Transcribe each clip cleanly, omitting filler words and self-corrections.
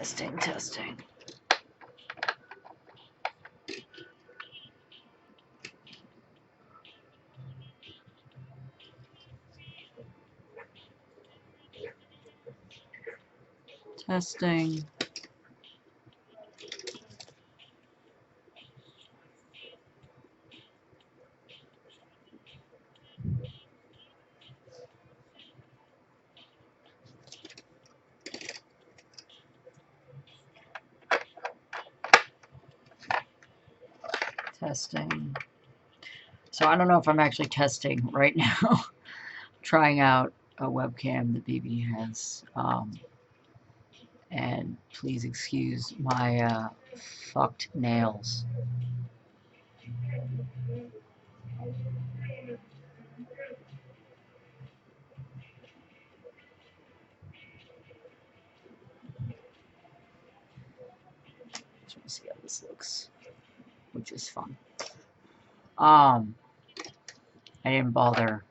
Testing, testing. Testing. Testing. So I don't know if I'm actually testing right now. Trying out a webcam that BB has. And please excuse my fucked nails. Just want to see how this looks, which is fun. I didn't bother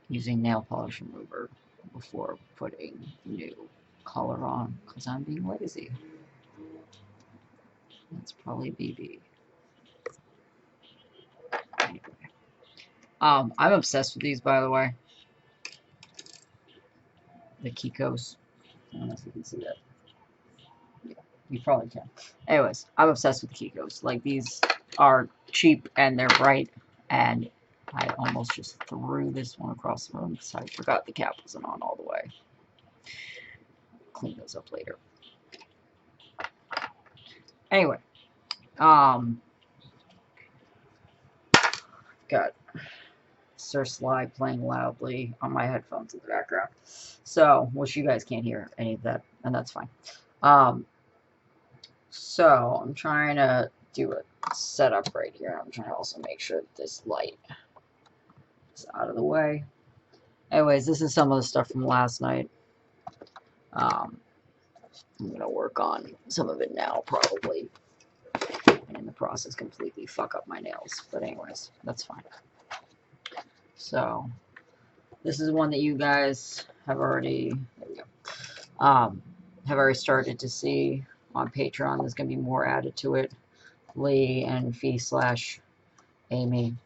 using nail polish remover before putting new color on because I'm being lazy. That's probably BB. Anyway. I'm obsessed with these, by the way. The Kikos. I don't know if you can see that. Yeah, you probably can. Anyways, I'm obsessed with Kikos. Like, these are cheap and they're bright, and I almost just threw this one across the room because I forgot the cap wasn't on all the way. Clean those up later. Anyway, got Sir Sly playing loudly on my headphones in the background. So, which you guys can't hear any of that, and that's fine. So, I'm trying to do a setup right here. I'm trying to also make sure that this light is out of the way. Anyways, this is some of the stuff from last night. I'm going to work on some of it now, probably. And in the process, completely fuck up my nails. But anyways, that's fine. So, this is one that you guys have already, there we go, have already started to see on Patreon. There's going to be more added to it. Lee and Fee/Amy,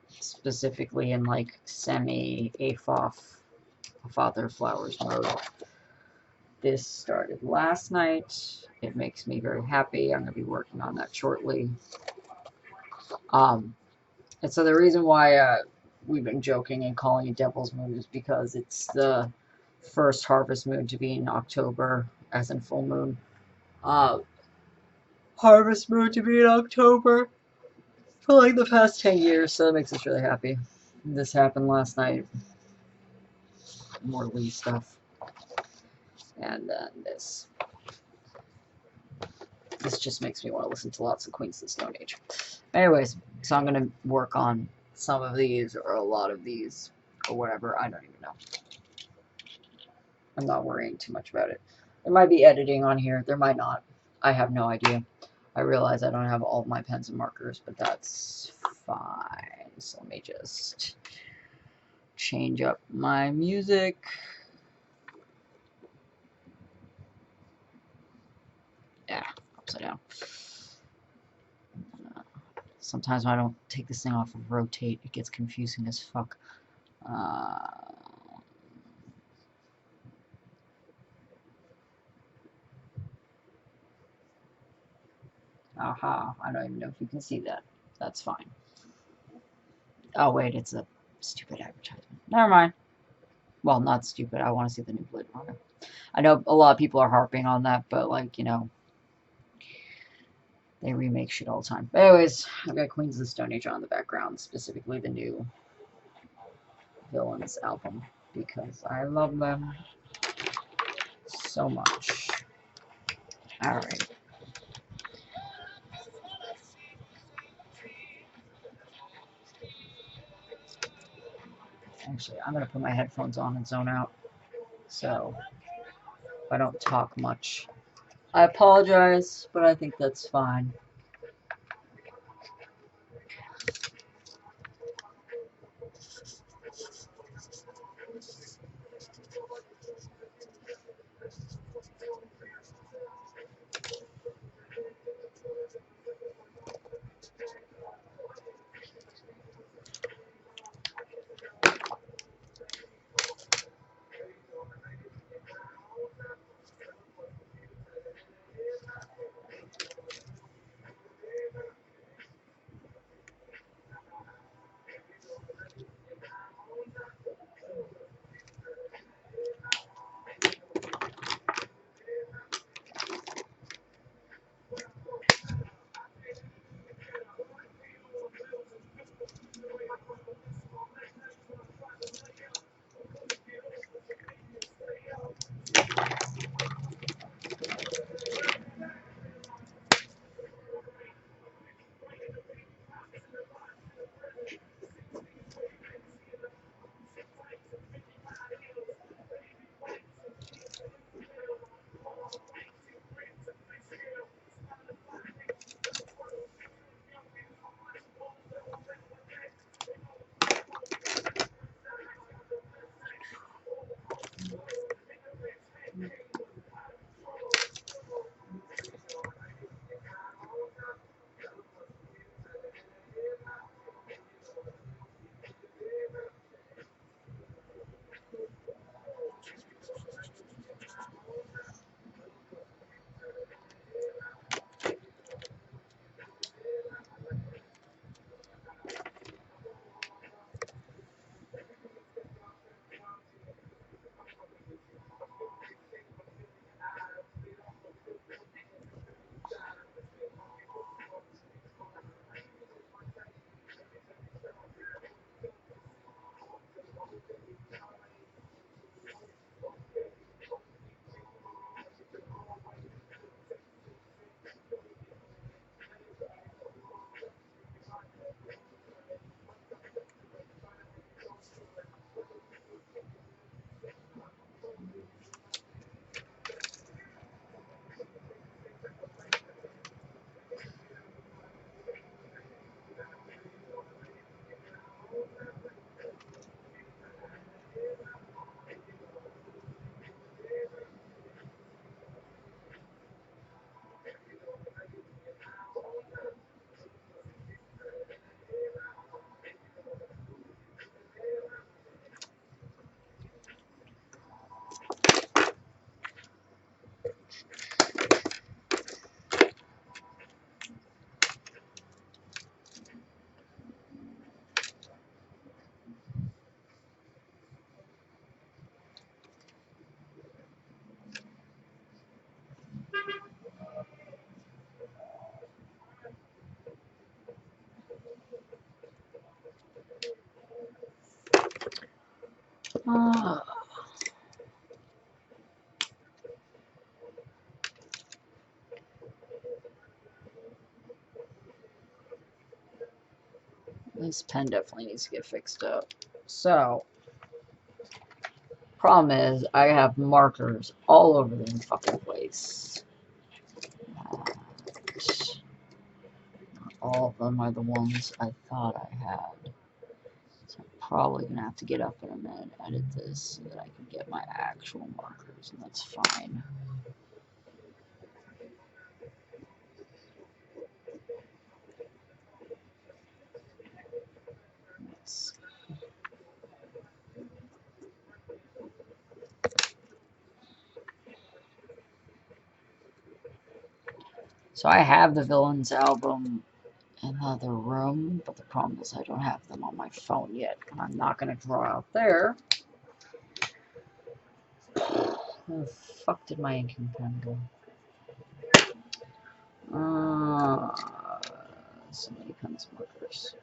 specifically in like semi-AFOF, Father Flowers mode. This started last night. It makes me very happy. I'm going to be working on that shortly. And so the reason why we've been joking and calling it Devil's Moon is because it's the first harvest moon to be in October, as in full moon. Harvest moon to be in October for like the past 10 years, so that makes us really happy. This happened last night. More Lee stuff. And then this. This just makes me want to listen to lots of Queens of the Stone Age. Anyways, so I'm going to work on some of these, or a lot of these, or whatever. I don't even know. I'm not worrying too much about it. There might be editing on here. There might not. I have no idea. I realize I don't have all of my pens and markers, but that's fine. So let me just change up my music. Yeah, upside down. Sometimes when I don't take this thing off of rotate, it gets confusing as fuck. Aha, I don't even know if you can see that. That's fine. Oh, wait, it's a stupid advertisement. Never mind. Well, not stupid. I want to see the new Blade Runner. I know a lot of people are harping on that, but, like, you know, they remake shit all the time. But anyways, I've got Queens of the Stone Age on in the background, specifically the new Villains album, because I love them so much. Alright. Actually, I'm going to put my headphones on and zone out, so if I don't talk much, I apologize, but I think that's fine. This pen definitely needs to get fixed up. So, problem is, I have markers all over the fucking place. All of them are the ones I thought I had. So I'm probably going to have to get up in a minute and edit this so that I can get my actual markers, and that's fine. So I have the Villains album in the other room, but the problem is I don't have them on my phone yet. I'm not going to draw out there. Where the fuck did my inking pen go? So many pens and markers.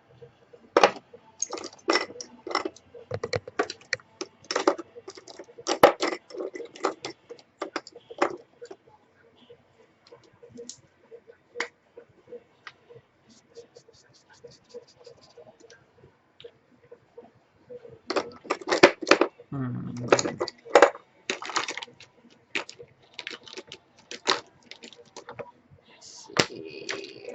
Let's see.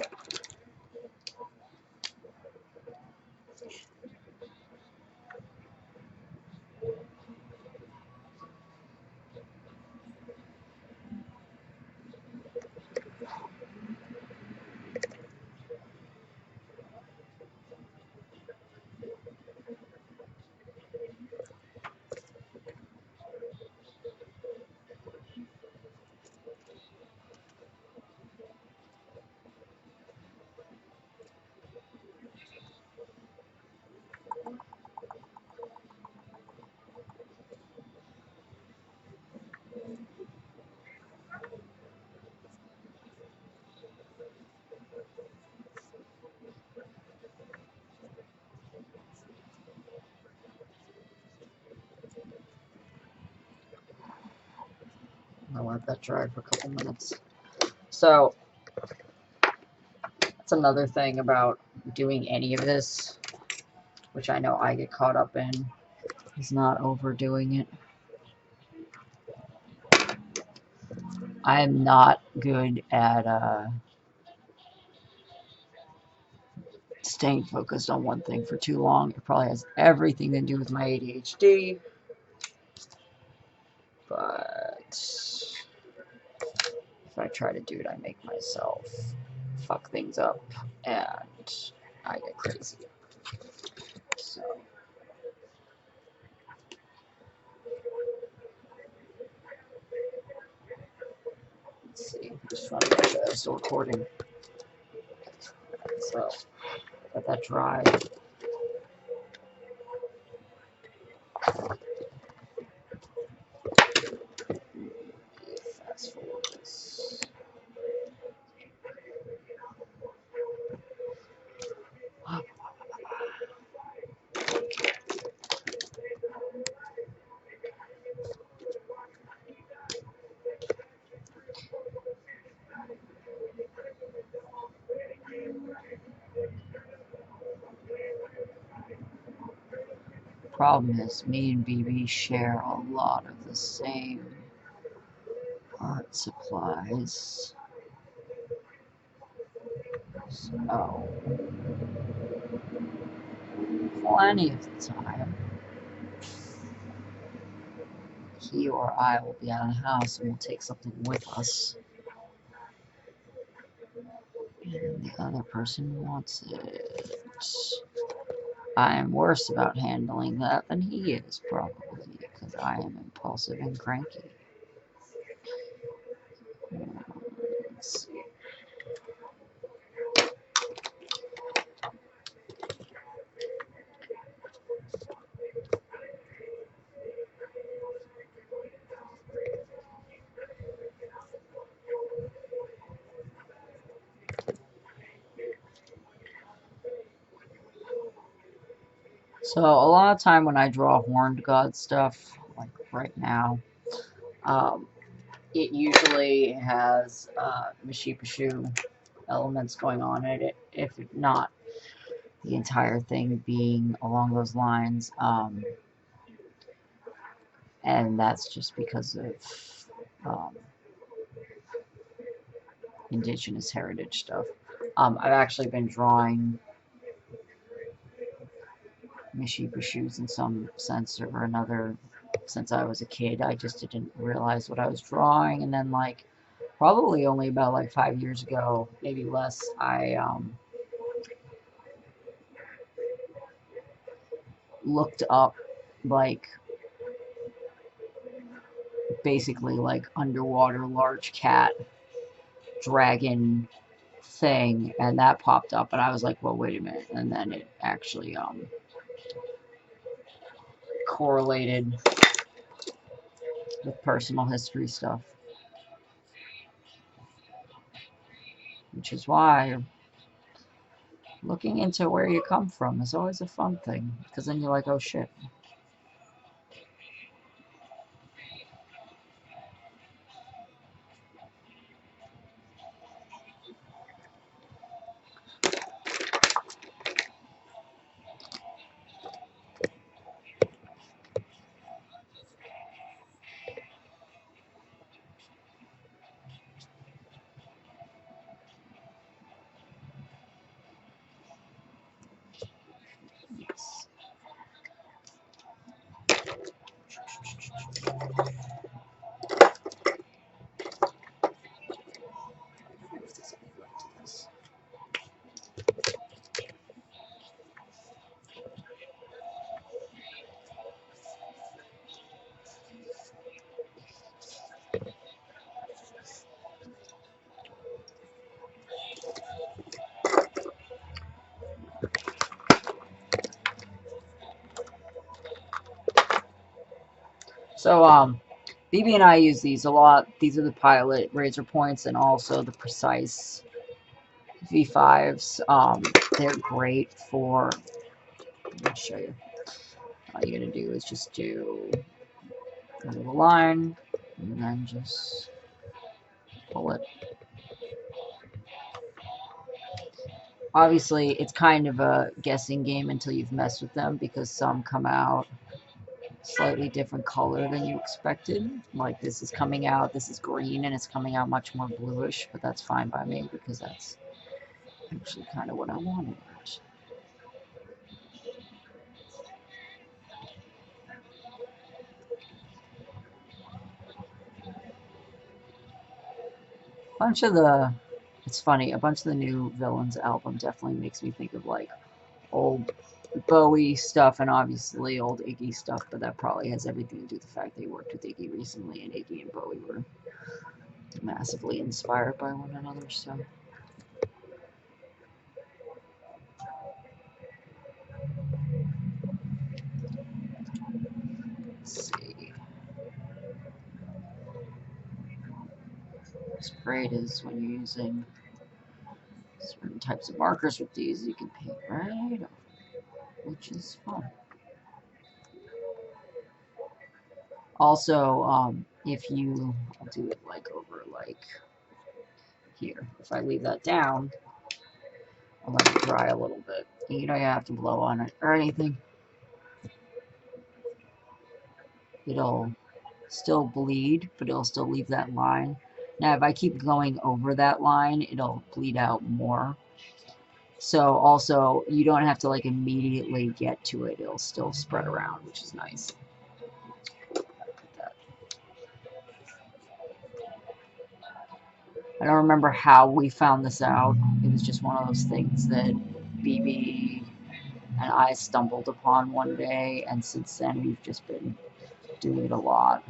I'll let that dry for a couple minutes. So, that's another thing about doing any of this, which I know I get caught up in, is not overdoing it. I am not good at staying focused on one thing for too long. It probably has everything to do with my ADHD, but if I try to do it, I make myself fuck things up, and I get crazy. So, let's see. Just want to make sure I'm still recording. So, let that dry. Fast forward this. Problem is, me and BB share a lot of the same art supplies. So, plenty of the time, he or I will be out of the house and we'll take something with us. And the other person wants it. I am worse about handling that than he is, probably, because I am impulsive and cranky. Let's see. So, a lot of time when I draw horned god stuff, like right now, it usually has Mishipashu elements going on in it. If not, the entire thing being along those lines. And that's just because of um, indigenous heritage stuff. I've actually been drawing Mishipa shoes in some sense or another since I was a kid. I just didn't realize what I was drawing, and then like probably only about like 5 years ago, maybe less, I looked up like basically like underwater large cat dragon thing, and that popped up, and I was like, well, wait a minute, and then it actually correlated with personal history stuff, which is why looking into where you come from is always a fun thing, because then you're like, oh shit. Yes. So, BB and I use these a lot. These are the Pilot razor points and also the Precise V5s. They're great for, let me show you. All you're going to do is just do a little line and then just pull it. Obviously, it's kind of a guessing game until you've messed with them because some come out slightly different color than you expected. Like this is coming out, this is green and it's coming out much more bluish, but that's fine by me because that's actually kind of what I wanted. Bunch of the, it's funny, a bunch of the new Villains album definitely makes me think of like old Bowie stuff and obviously old Iggy stuff, but that probably has everything to do with the fact they worked with Iggy recently and Iggy and Bowie were massively inspired by one another, so. Let's see. What's great is when you're using certain types of markers with these, you can paint right off, which is fun. Also, if you, I'll do it like over like here. If I leave that down, I'll let it dry a little bit. You don't have to blow on it or anything. It'll still bleed, but it'll still leave that line. Now, if I keep going over that line, it'll bleed out more. So also, you don't have to like immediately get to it. It'll still spread around, which is nice. I don't remember how we found this out. It was just one of those things that BB and I stumbled upon one day, and since then we've just been doing it a lot.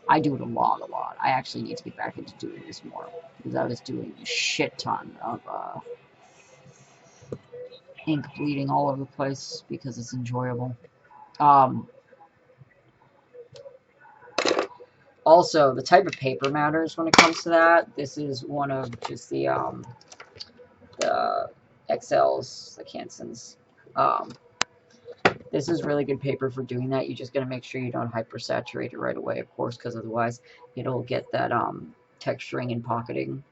I do it a lot. I actually need to get back into doing this more because I was doing a shit ton of ink bleeding all over the place because it's enjoyable. Also, the type of paper matters when it comes to that. This is one of just the XLs, the Hansons. This is really good paper for doing that. You just got to make sure you don't hypersaturate it right away, of course, because otherwise it'll get that texturing and pocketing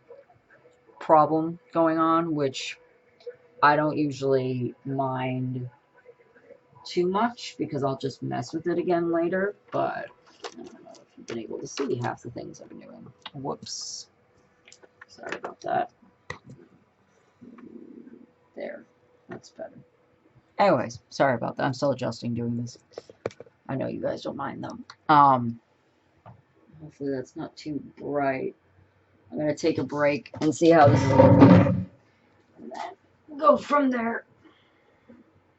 problem going on, which I don't usually mind too much because I'll just mess with it again later, but I don't know if you've been able to see half the things I've been doing. Whoops. Sorry about that. There. That's better. Anyways, sorry about that. I'm still adjusting doing this. I know you guys don't mind though. Hopefully that's not too bright. I'm going to take a break and see how this is looking. And then go from there.